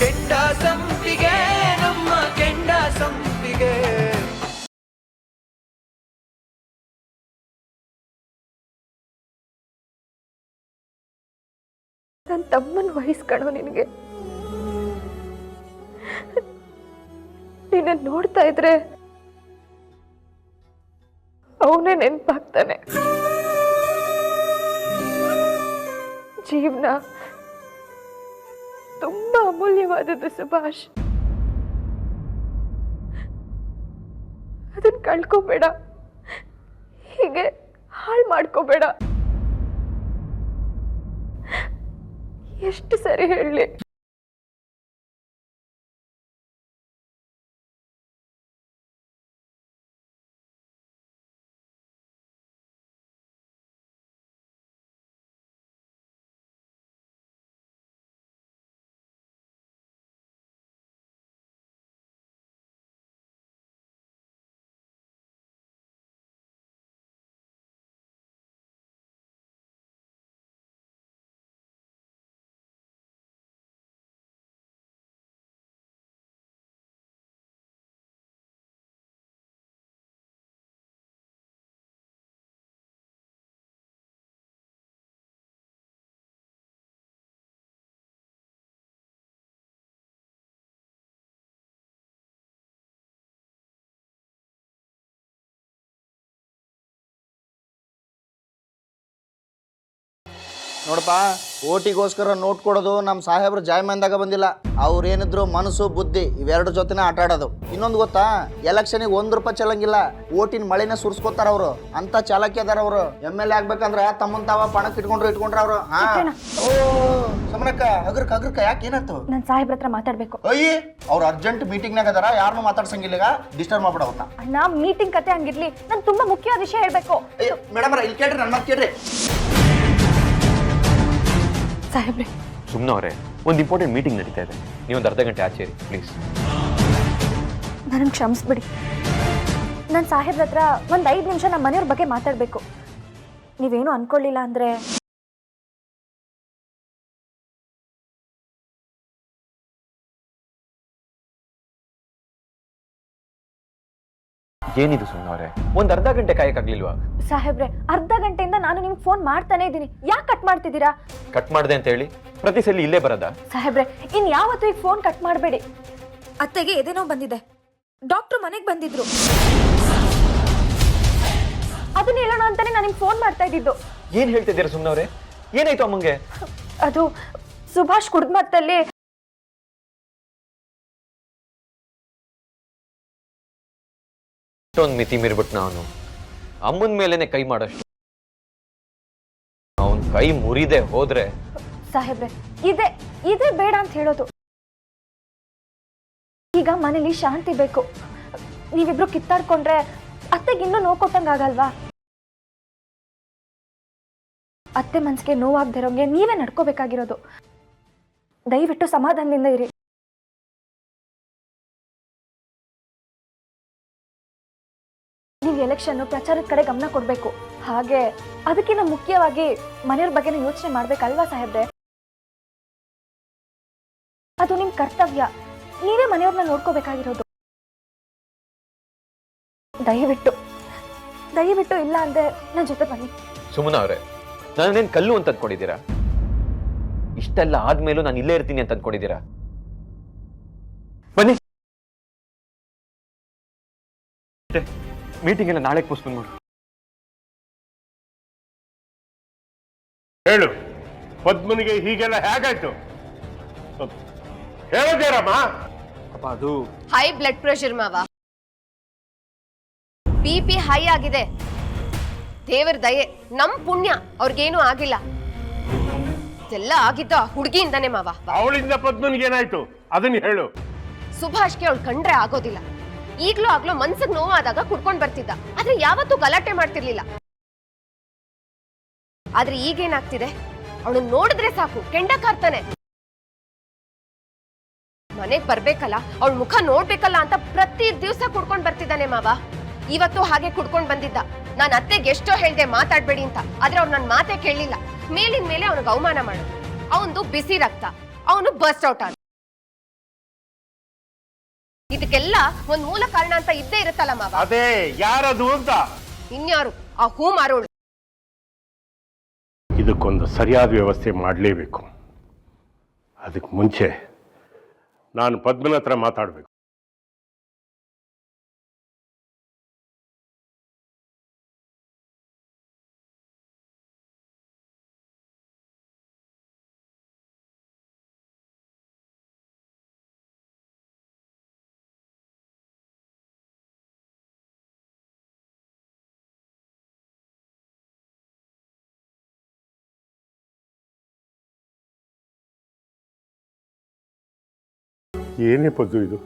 ಕೆಂಡ ಸಂಪಿಗೆ ನಮ್ಮ ಕೆಂಡ ಸಂಪಿಗೆ. ನನ್ನ ತಮ್ಮನ ವಹಿಸ್ಕಣೋ ನಿನಗೆ. ನಿನ್ನ ನೋಡ್ತಾ ಇದ್ರೆ ಅವನೇ ನೆನಪಾಗ್ತಾನೆ. ಜೀವನ ತುಂಬಾ ಅಮೂಲ್ಯವಾದದ್ದು ಸುಭಾಷ್. ಅದನ್ನ ಕಳ್ಕೋಬೇಡ, ಹೀಗೆ ಹಾಳು ಮಾಡ್ಕೋಬೇಡ. ಎಷ್ಟು ಸರಿ ಹೇಳಲಿ. ನೋಡಪ್ಪ, ಓಟಿಗೋಸ್ಕರ ನೋಟ್ ಕೊಡೋದು ನಮ್ಮ ಸಾಹೇಬ್ರು ಜಾಯ್ಮಂದಾಗ ಬಂದಿಲ್ಲ. ಅವ್ರೇನಿದ್ರು ಮನಸ್ಸು ಬುದ್ಧಿ ಇವೆರಡು ಜೊತೆನೇ ಆಟ ಆಡೋದು. ಇನ್ನೊಂದು ಗೊತ್ತಾ, ಎಲೆಕ್ಷನಿಗೆ ₹1 ಚೆಲ್ಲಂಗಿಲ್ಲ. ಓಟಿನ ಮಳೆನೇ ಸುರಿಸ್ಕೋತಾರ ಅವರು. ಅಂತ ಚಾಲಕಿ ಅದಾರ ಅವರು. MLA ಆಗ್ಬೇಕಂದ್ರೆ ತಮ್ಮನ್ ತಾವ ಪಣಕ್ಕೆ ಇಟ್ಕೊಂಡ್ರ ಅವರು. ಓ ಸಮನಕ್ಕ, ಅಗ್ರಕ ಯಾಕೆ ಏನಾಯ್ತು? ನನ್ನ ಸಾಹೇಬ್ರ ಹತ್ರ ಮಾತಾಡ್ಬೇಕು. ಅಯ್ಯ, ಅವ್ರು ಅರ್ಜೆಂಟ್ ಮೀಟಿಂಗ್ನಾಗ ಅದಾರ, ಯಾರನ್ನೂ ಮಾತಾಡ್ಸಂಗಿಲ್ಲ. ಈಗ ಡಿಸ್ಟರ್ಬ್ ಮಾಡ್ಬಿಡವತ್ತ. ಅಣ್ಣ, ಮೀಟಿಂಗ್ ಕತೆ ಹಂಗಿರ್ಲಿ, ನಾನು ತುಂಬಾ ಮುಖ್ಯವಾದ ವಿಷಯ ಹೇಳ್ಬೇಕು. ಅಯ್ಯೋ ಮೇಡಮ್, ಇಲ್ಲಿ ಕೇಳ್ರಿ, ನನ್ನ ಮಾತು ಕೇಳ್ರಿ. ಸಾಹೇಬ್ರೆ, ಸುಮ್ಮನವ್ರೆ, ಒಂದು ಇಂಪಾರ್ಟೆಂಟ್ ಮೀಟಿಂಗ್ ನಡೀತಾ ಇದೆ. ನೀವೊಂದು ಅರ್ಧ ಗಂಟೆ ಆಚೆ ಇರಿ ಪ್ಲೀಸ್. ನನಗೆ ಕ್ಷಮಿಸ್ಬಿಡಿ. ನನ್ನ ಸಾಹೇಬ್ರ ಹತ್ರ ಒಂದು 5 ನಿಮಿಷ ನಮ್ಮ ಮನೆಯವ್ರ ಬಗ್ಗೆ ಮಾತಾಡಬೇಕು. ನೀವೇನು ಅನ್ಕೊಳ್ಳಿಲ್ಲ ಅಂದ್ರೆ. ಏನಿದು ಸುಮ್ಮನವ್ರೆ, ಒಂದು ಅರ್ಧ ಗಂಟೆ ಕಾಯಕ್ಕಾಗ್ಲಿಲ್ವಾ? ಸಾಹೇಬ್ರೆ, ಅರ್ಧ ಗಂಟೆಯಿಂದ ನಾನು ನಿಮ್ಗೆ ಫೋನ್ ಮಾಡ್ತಾನೆ ಇದ್ದೀನಿ. ಯಾಕೆ ಕಟ್ ಮಾಡ್ತಿದ್ದೀರಾ? ಕಟ್ ಮಾಡಿದೆ ಅಂತ ಹೇಳಿ ಪ್ರತಿ ಸಲ ಇಲ್ಲೇ ಬರೋದಾ? ಸಾಹೇಬ್ರೆ, ಇನ್ ಯಾವತ್ತೂ ಈಗ ಫೋನ್ ಕಟ್ ಮಾಡಬೇಡಿ. ಅತ್ತೆಗೆ ಎದೇನೋ ಬಂದಿದೆ, ಡಾಕ್ಟ್ರು ಮನೆಗೆ ಬಂದಿದ್ರು. ಅದನ್ನ ಹೇಳೋಣ ಅಂತಾನೆ ನಾನು ನಿಮ್ಗೆ ಫೋನ್ ಮಾಡ್ತಾ ಇದ್ದಿದ್ದು. ಏನ್ ಹೇಳ್ತಿದ್ದೀರಾ ಸುಮ್ಮನವ್ರೆ? ಏನಾಯ್ತು ಅಮ್ಮಂಗೆ? ಅದು ಸುಭಾಷ್ ಕುಡ್ದ ಮತ್ತಲ್ಲಿ ಒಂದು ಮಿತಿ ಮೀರ್ಬಿಟ್ನ ಅವನು. ಅಮ್ಮನ ಮೇಲೇನೆ ಕೈ ಮಾಡೋಷ್ಟು. ಅವನ್ ಕೈ ಮುರಿದೆ ಹೋದ್ರೆ. ಸಾಹೇಬ್ರೆ, ಇದೇ ಬೇಡ ಅಂತ ಹೇಳೋದು. ಈಗ ಮನೇಲಿ ಶಾಂತಿ ಬೇಕು. ನೀವಿಬ್ರು ಕಿತ್ತಾಡ್ಕೊಂಡ್ರೆ ಅತ್ತೆಗೆ ಇನ್ನೂ ನೋವು ಕೊಟ್ಟಂಗಾಗಲ್ವಾ? ಅತ್ತೆ ಮನ್ಸಿಗೆ ನೋವಾಗ್ದಿರೋಂಗೆ ನೀವೇ ನಡ್ಕೋಬೇಕಾಗಿರೋದು. ದಯವಿಟ್ಟು ಸಮಾಧಾನದಿಂದ ಇರಿ. ನೀವು ಎಲೆಕ್ಷನ್ ಪ್ರಚಾರದ ಕಡೆ ಗಮನ ಕೊಡ್ಬೇಕು. ಹಾಗೆ ಅದಕ್ಕಿಂತ ಮುಖ್ಯವಾಗಿ ಮನೆಯವ್ರ ಬಗ್ಗೆನೂ ಯೋಚನೆ ಮಾಡ್ಬೇಕಲ್ವಾ ಸಾಹೇಬ್ರೆ? ಅದು ನಿಮ್ ಕರ್ತವ್ಯ. ನೀವೇ ಮನೆಯವ್ರನ್ನ ನೋಡ್ಕೋಬೇಕಾಗಿರೋದು. ದಯವಿಟ್ಟು ಇಲ್ಲ ಅಂದ್ರೆ ನನ್ನ ಜೊತೆ ಬನ್ನಿ. ಸುಮ್ಮನ ಅವ್ರೆ, ನಾನೇನ್ ಕಲ್ಲು ಅಂತ ಅಂದ್ಕೊಂಡಿದ್ದೀರಾ? ಇಷ್ಟೆಲ್ಲ ಆದ್ಮೇಲೂ ನಾನು ಇಲ್ಲೇ ಇರ್ತೀನಿ ಅಂತ ಅಂದ್ಕೊಂಡಿದ್ದೀರಾ? ಬನ್ನಿ. ಮೀಟಿಂಗ್ ಎಲ್ಲ ನಾಳೆ ಪೋಸ್ಟ್ಪೋನ್ ಮಾಡು. ಹೇಳು, ಪದ್ಮನಿಗೆ ಹೀಗೆಲ್ಲ ಹೇಗಾಯ್ತು ಹೇಳದೇರಮ್ಮ? ಅಪ್ಪ, ಅದು ಹೈ ಬ್ಲಡ್ ಪ್ರೆಷರ್ ಮಾವ. BP ಹೈ ಆಗಿದೆ. ದೇವರ ದಯೆ, ನಮ್ ಪುಣ್ಯ, ಅವ್ರಿಗೇನು ಆಗಿಲ್ಲ. ಇದೆಲ್ಲ ಆಗಿದ್ದ ಹುಡುಗಿಯಿಂದಾನೆ ಮಾವ. ಅವಳಿಂದ ಪದ್ಮನಿಗೆ ಏನಾಯ್ತು ಅದನ್ನ ಹೇಳು. ಸುಭಾಷ್ಗೆ ಅವಳು ಕಂಡ್ರೆ ಆಗೋದಿಲ್ಲ. ಈಗ್ಲೂ ಆಗ್ಲೂ ಮನ್ಸಿಗೆ ನೋವಾದಾಗ ಕುಡ್ಕೊಂಡ್ ಬರ್ತಿದ್ದ, ಆದ್ರೆ ಯಾವತ್ತೂ ಗಲಾಟೆ ಮಾಡ್ತಿರ್ಲಿಲ್ಲ. ಆದ್ರೆ ಈಗೇನಾಗ್ತಿದೆ, ಅವಳು ನೋಡಿದ್ರೆ ಸಾಕು ಕೆಂಡ ಕಾರ್ತಾನೆ. ಮನೆಗ್ ಬರ್ಬೇಕಲ್ಲ, ಅವಳ ಮುಖ ನೋಡ್ಬೇಕಲ್ಲ ಅಂತ ಪ್ರತಿ ದಿವ್ಸ ಕುಡ್ಕೊಂಡ್ ಬರ್ತಿದ್ದಾನೆ ಮಾವ. ಇವತ್ತು ಹಾಗೆ ಕುಡ್ಕೊಂಡ್ ಬಂದಿದ್ದ. ನಾನ್ ಅತ್ತೆಗೆ ಎಷ್ಟೋ ಹೇಳ್ದೆ ಮಾತಾಡ್ಬೇಡಿ ಅಂತ, ಆದ್ರೆ ಅವ್ರು ನನ್ ಮಾತೇ ಕೇಳಲಿಲ್ಲ. ಮೇಲಿನ ಮೇಲೆ ಅವನಿಗೆ ಅವಮಾನ ಮಾಡೋದು. ಅವನು ಬಿಸಿ ರಕ್ತ, ಅವನು ಬರ್ಸ್ಟ್ ಔಟ್ ಆದ. ಇದಕ್ಕೆಲ್ಲ ಒಂದ್ ಮೂಲ ಕಾರಣ ಅಂತ ಇದ್ದೇ ಇರುತ್ತಲ್ಲ ಮಾವ. ಅದೇ ಯಾರದು ಅಂತ. ಇನ್ಯಾರು? ಆ ಹೂ ಮಾರೋಳು. ಇದಕ್ಕೊಂದು ಸರಿಯಾದ ವ್ಯವಸ್ಥೆ ಮಾಡಲೇಬೇಕು. ಅದಕ್ಕೆ ಮುಂಚೆ ನಾನು ಪದ್ಮನ ಹತ್ರ ಮಾತಾಡಬೇಕು. ಏನೇ ಪದ್ದು ಇದು?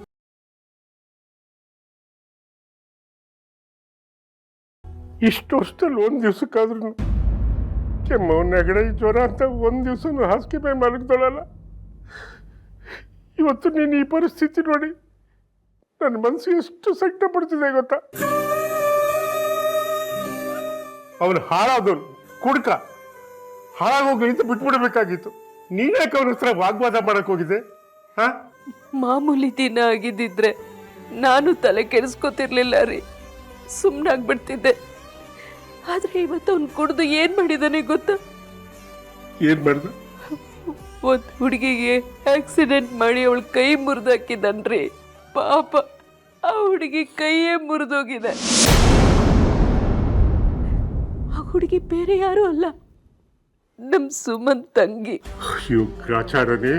ಇಷ್ಟು ವರ್ಷದಲ್ಲಿ ಒಂದು ದಿವ್ಸಕ್ಕಾದ್ರೂ ಕೆಮ್ಮು ನೆಗಡಿ ಜ್ವರ ಅಂತ ಒಂದು ದಿವಸನೂ ಹಾಸಿಗೆ ಮೇಲೆ ಮಲಗ್ದೋಳಲ್ಲ. ಇವತ್ತು ನೀನು ಈ ಪರಿಸ್ಥಿತಿ ನೋಡಿ ನನ್ನ ಮನಸ್ಸು ಎಷ್ಟು ಸಂಕಟ ಪಡ್ತಿದೆ ಗೊತ್ತಾ? ಅವನು ಹಾಳಾದವನು, ಕುಡ್ಕ, ಹಾಳಾಗೋಗ್ಲಿ ಅಂತ ಬಿಟ್ಬಿಡ್ಬೇಕಾಗಿತ್ತು. ನೀನ್ಯಾಕೆ ಅವನ ಹತ್ರ ವಾಗ್ವಾದ ಮಾಡಕ್ ಹೋಗಿದೆ? ಹಾ, ಮಾಮೂಲಿ ದಿನ ಆಗಿದ್ದಿದ್ರೆ ನಾನು ತಲೆ ಕೆಡಿಸ್ಕೊತಿರ್ಲಿಲ್ಲ ರೀ, ಸುಮ್ಮನಾಗ್ಬಿಡ್ತಿದ್ದೆ. ಆದ್ರೆ ಇವತ್ತು ಅವ್ನು ಕುಡ್ದು ಏನ್ ಮಾಡಿದಾನೆ ಗೊತ್ತಾ? ಏನ್ ಮಾಡ್ದ? ಒಂದ್ ಹುಡುಗಿಗೆ ಆಕ್ಸಿಡೆಂಟ್ ಮಾಡಿ ಅವಳ ಕೈ ಮುರಿದಾಕಿದನ್ರಿ. ಪಾಪ ಆ ಹುಡುಗಿ ಕೈಯೇ ಮುರಿದೋಗಿದೆ. ಆ ಹುಡುಗಿ ಬೇರೆ ಯಾರು ಅಲ್ಲ, ನಮ್ ಸುಮನ್ ತಂಗಿ. ಅಯ್ಯೋ ಗ್ರಾಚಾರನೇ,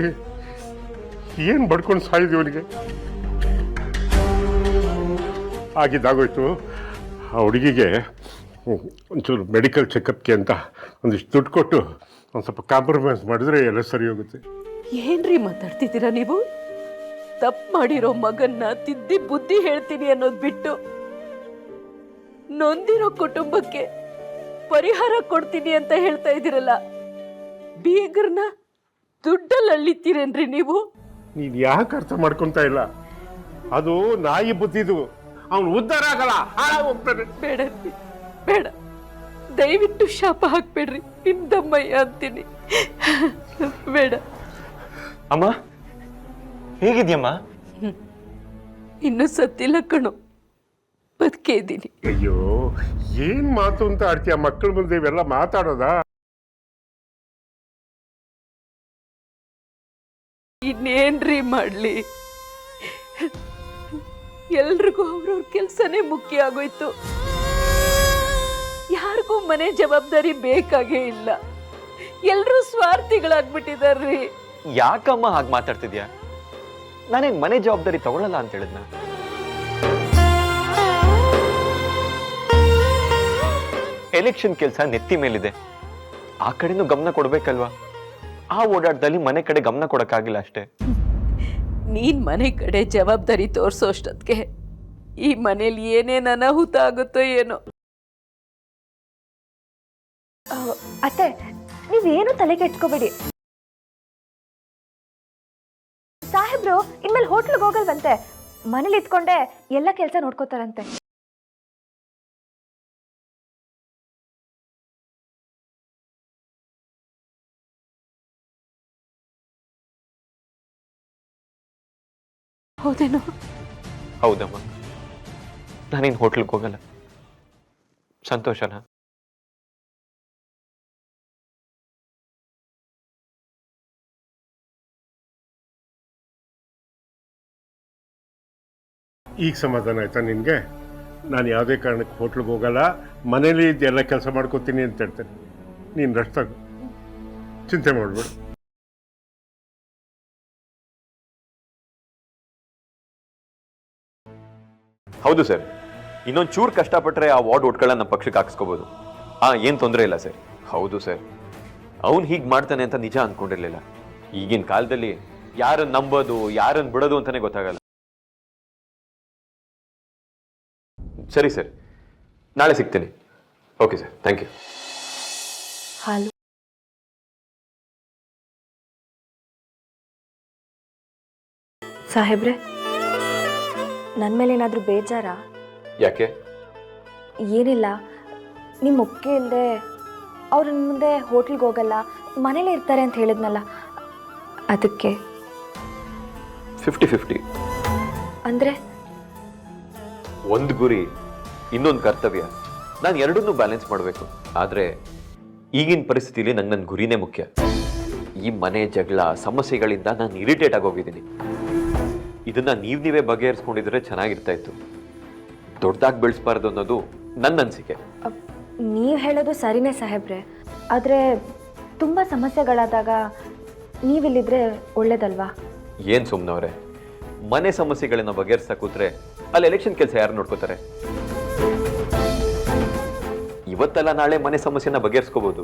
ಏನ್ ಬಡ್ಕೊಂಡು ಸಾಯಿದ್ವಿ ಅವನಿಗೆ. ಆಗಿದ್ದಾಗೋಯ್ತು. ಆ ಹುಡುಗಿಗೆ ಒಂಚೂರು ಮೆಡಿಕಲ್ ಚೆಕಪ್ಗೆ ಅಂತ ಒಂದಿಷ್ಟು ದುಡ್ಡು ಕೊಟ್ಟು ಒಂದು ಸ್ವಲ್ಪ ಕಾಂಪ್ರಮೈಸ್ ಮಾಡಿದ್ರೆ ಎಲ್ಲ ಸರಿ ಹೋಗುತ್ತೆ. ಏನ್ರಿ ಮಾತಾಡ್ತಿದ್ದೀರಾ ನೀವು? ತಪ್ಪು ಮಾಡಿರೋ ಮಗನ್ನ ತಿದ್ದಿ ಬುದ್ಧಿ ಹೇಳ್ತೀನಿ ಅನ್ನೋದು ಬಿಟ್ಟು ನೊಂದಿರೋ ಕುಟುಂಬಕ್ಕೆ ಪರಿಹಾರ ಕೊಡ್ತೀನಿ ಅಂತ ಹೇಳ್ತಾ ಇದ್ದೀರಲ್ಲ, ಬೀಗರ್ನ ದುಡ್ಡಲ್ಲಿ ಅಳ್ಳಿತೀರೇನ್ರಿ ನೀವು? ನೀನು ಯಾಕೆ ಅರ್ಥ ಮಾಡ್ಕೊತಾ ಇಲ್ಲ? ಅದು ನಾಯಿ ಬುದ್ಧಿದು. ಅವನು ಉದ್ಧಾರ ಆಗಲ್ಲ, ಹಾಳಾಗಿ ಹೋಗ್ತಾನೆ. ಬೇಡ ಬೇಡ, ದಯವಿಟ್ಟು ಶಾಪ ಹಾಕ್ಬೇಡ್ರಿ, ನಿಮ್ದಮ್ಮಯ್ಯ ಅಂತೀನಿ. ಬೇಡ. ಅಮ್ಮ ಹೇಗಿದ್ಯಮ್ಮ? ಇನ್ನು ಸತ್ತಿಲ್ಲ ಕಣೋ, ಬದುಕೇ ಇದ್ದೀನಿ. ಅಯ್ಯೋ, ಏನ್ ಮಾತು ಅಂತ ಆಡ್ತೀಯ? ಮಕ್ಕಳ ಮುಂದೆ ಇವೆಲ್ಲ ಮಾತಾಡೋದಾ? ಇನ್ನೇನ್ರಿ ಮಾಡ್ಲಿ, ಎಲ್ರಿಗೂ ಅವ್ರವ್ರ ಕೆಲ್ಸನೇ ಮುಖ್ಯ ಆಗೋಯ್ತು. ಯಾರಿಗೂ ಮನೆ ಜವಾಬ್ದಾರಿ ಬೇಕಾಗೇ ಇಲ್ಲ, ಎಲ್ರೂ ಸ್ವಾರ್ಥಿಗಳಾಗ್ಬಿಟ್ಟಿದಾರ್ರಿ. ಯಾಕಮ್ಮ ಹಾಗೆ ಮಾತಾಡ್ತಿದ್ಯಾ? ನಾನೇನ್ ಮನೆ ಜವಾಬ್ದಾರಿ ತಗೊಳ್ಳಲ್ಲ ಅಂತ ಹೇಳಿದ್ನ? ಎಲೆಕ್ಷನ್ ಕೆಲಸ ನೆತ್ತಿ ಮೇಲಿದೆ, ಆ ಕಡೆನೂ ಗಮನ ಕೊಡ್ಬೇಕಲ್ವಾ? ಆ ಓಡಾಟದಲ್ಲಿ ಮನೆ ಕಡೆ ಗಮನ ಕೊಡಕ್ಕಾಗಿಲ್ಲ ಅಷ್ಟೇ. ನೀನ್ ಮನೆ ಕಡೆ ಜವಾಬ್ದಾರಿ ತೋರ್ಸೋ ಅಷ್ಟೊತ್ತಿಗೆ ಈ ಮನೇಲಿ ಏನೇನ್ ಅನಾಹುತ ಆಗುತ್ತೋ ಏನೋ. ಅತ್ತೆ, ನೀವೇನು ತಲೆ ಕೆಡ್ಸ್ಕೋಬೇಡಿ. ಸಾಹೇಬ್ರು ಇನ್ಮೇಲೆ ಹೋಟ್ಲಿಗೆ ಹೋಗಲ್ವಂತೆ, ಮನೇಲಿ ಇದ್ಕೊಂಡೆ ಎಲ್ಲ ಕೆಲಸ ನೋಡ್ಕೋತಾರಂತೆ. ಹೌದೇನೋ? ಹೌದಮ್ಮ, ನಾನೇನು ಹೋಟ್ಲಿಗೆ ಹೋಗಲ್ಲ. ಸಂತೋಷನಾ? ಈಗ ಸಮಾಧಾನ ಆಯ್ತಾ ನಿನ್ಗೆ? ನಾನು ಯಾವುದೇ ಕಾರಣಕ್ಕೆ ಹೋಟ್ಲಿಗೆ ಹೋಗಲ್ಲ, ಮನೇಲಿ ಎಲ್ಲ ಕೆಲಸ ಮಾಡ್ಕೋತೀನಿ ಅಂತ ಹೇಳ್ತೇನೆ. ನೀನು ರೆಸ್ಟ್ ತಗೋ, ಚಿಂತೆ ಮಾಡ್ಬೇಡ. ಹೌದು ಸರ್, ಇನ್ನೊಂದು ಚೂರು ಕಷ್ಟಪಟ್ಟರೆ ಆ ವಾರ್ಡ್ ಓಟ್ಗಳನ್ನ ನಮ್ಮ ಪಕ್ಷಕ್ಕೆ ಹಾಕಿಸ್ಕೋಬಹುದು. ಏನು ತೊಂದರೆ ಇಲ್ಲ ಸರ್. ಹೌದು ಸರ್, ಅವ್ನು ಹೀಗೆ ಮಾಡ್ತಾನೆ ಅಂತ ನಿಜ ಅಂದ್ಕೊಂಡಿರ್ಲಿಲ್ಲ. ಈಗಿನ ಕಾಲದಲ್ಲಿ ಯಾರನ್ನು ನಂಬೋದು ಯಾರನ್ನು ಬಿಡೋದು ಅಂತಾನೆ ಗೊತ್ತಾಗಲ್ಲ. ಸರಿ ಸರ್, ನಾಳೆ ಸಿಗ್ತೀನಿ. Okay sir, thank you. ಹಾಲು ಸಾಹೇಬ್ರೆ, ನನ್ನ ಮೇಲೆ ಏನಾದರೂ ಬೇಜಾರಾ? ಯಾಕೆ? ಏನಿಲ್ಲ, ನಿಮ್ಮ ಒಪ್ಪಿಗೆ ಇಲ್ಲದೆ ಅವ್ರ ಮುಂದೆ ಹೋಟ್ಲಿಗೆ ಹೋಗಲ್ಲ, ಮನೇಲೇ ಇರ್ತಾರೆ ಅಂತ ಹೇಳಿದ್ನಲ್ಲ, ಅದಕ್ಕೆ. 50-50. ಅಂದರೆ ಒಂದು ಗುರಿ ಇನ್ನೊಂದು ಕರ್ತವ್ಯ, ನಾನು ಎರಡನ್ನೂ ಬ್ಯಾಲೆನ್ಸ್ ಮಾಡಬೇಕು. ಆದರೆ ಈಗಿನ ಪರಿಸ್ಥಿತಿಲಿ ನಂಗೆ ನನ್ನ ಗುರಿನೇ ಮುಖ್ಯ. ಈ ಮನೆ ಜಗಳ ಸಮಸ್ಯೆಗಳಿಂದ ನಾನು ಇರಿಟೇಟ್ ಆಗೋಗಿದ್ದೀನಿ. ಇದನ್ನ ನೀವೇ ಬಗೆಹರಿಸ್ಕೊಂಡಿದ್ರೆ ಚೆನ್ನಾಗಿರ್ತಾ ಇತ್ತು. ದೊಡ್ಡದಾಗಿ ಬೆಳೆಸಬಾರ್ದು ಅನ್ನೋದು ನನ್ನ ಅನಿಸಿಕೆ. ನೀವು ಹೇಳೋದು ಸರಿನೇ ಸಾಹೇಬ್ರೆ, ಆದರೆ ತುಂಬ ಸಮಸ್ಯೆಗಳಾದಾಗ ನೀವಿಲ್ಲಿದ್ರೆ ಒಳ್ಳೇದಲ್ವಾ? ಏನು ಸುಮ್ಮನವ್ರೆ, ಮನೆ ಸಮಸ್ಯೆಗಳನ್ನ ಬಗೆಹರಿಸ ಕೂತ್ರೆ ಅಲ್ಲಿ ಎಲೆಕ್ಷನ್ ಕೆಲಸ ಯಾರು ನೋಡ್ಕೋತಾರೆ? ಇವತ್ತಲ್ಲ ನಾಳೆ ಮನೆ ಸಮಸ್ಯೆನ ಬಗೆಹರಿಸ್ಕೋಬಹುದು.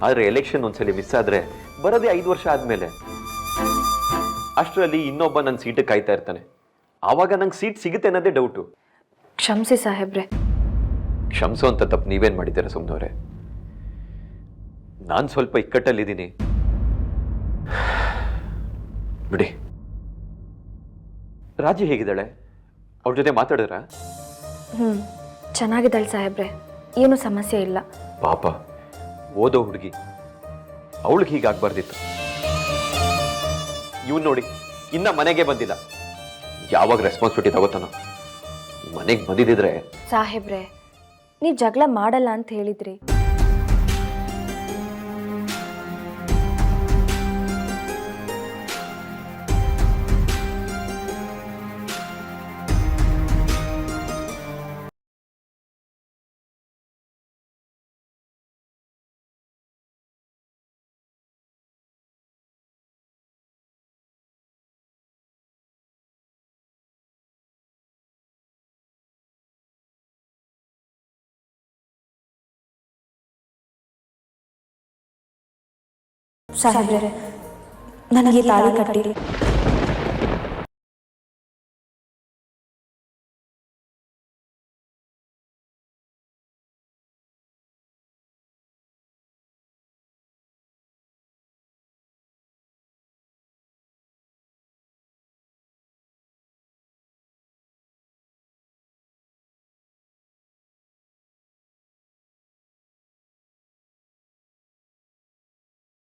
ಆದರೆ ಎಲೆಕ್ಷನ್ ಒಂದ್ಸಲಿ ಮಿಸ್ ಆದ್ರೆ ಬರೋದೇ 5 ವರ್ಷ ಆದ್ಮೇಲೆ. ಅಷ್ಟರಲ್ಲಿ ಇನ್ನೊಬ್ಬ ನನ್ನ ಸೀಟ್ ಕಾಯ್ತಾ ಇರ್ತಾನೆ. ಆವಾಗ ನಂಗೆ ಸೀಟ್ ಸಿಗುತ್ತೆ ಅನ್ನೋದೇ ಡೌಟು. ಕ್ಷಮಿಸಿ ಸಾಹೇಬ್ರೆ. ಕ್ಷಮಿಸೋ ಅಂತ ತಪ್ಪು ನೀವೇನು ಮಾಡಿದ್ದೀರಾ ಸುಮ್ಮನವ್ರೆ? ನಾನು ಸ್ವಲ್ಪ ಇಕ್ಕಟ್ಟಲ್ಲಿದ್ದೀನಿ ಬಿಡಿ. ರಾಜಿ ಹೇಗಿದ್ದಾಳೆ? ಅವ್ರ ಜೊತೆ ಮಾತಾಡಿದ್ರ? ಚೆನ್ನಾಗಿದ್ದಾಳೆ ಸಾಹೇಬ್ರೆ, ಏನೂ ಸಮಸ್ಯೆ ಇಲ್ಲ. ಪಾಪ ಓದೋ ಹುಡುಗಿ, ಅವಳಿಗೆ ಹೀಗಾಗ್ಬಾರ್ದಿತ್ತು. ಇವ್ನು ನೋಡಿ ಇನ್ನ ಮನೆಗೆ ಬಂದಿಲ್ಲ. ಯಾವಾಗ ರೆಸ್ಪಾನ್ಸಿಬಿಲಿಟಿ ತಗೋತಾನೋ. ಮನೆಗೆ ಬಂದಿದ್ದಿದ್ರೆ. ಸಾಹೇಬ್ರೆ, ನೀವು ಜಗಳ ಮಾಡಲ್ಲ ಅಂತ ಹೇಳಿದ್ರಿ. ಸಾಹೇಬ್ರೆ, ನನಗೆ ತಾಳಿ ಕಟ್ಟಿ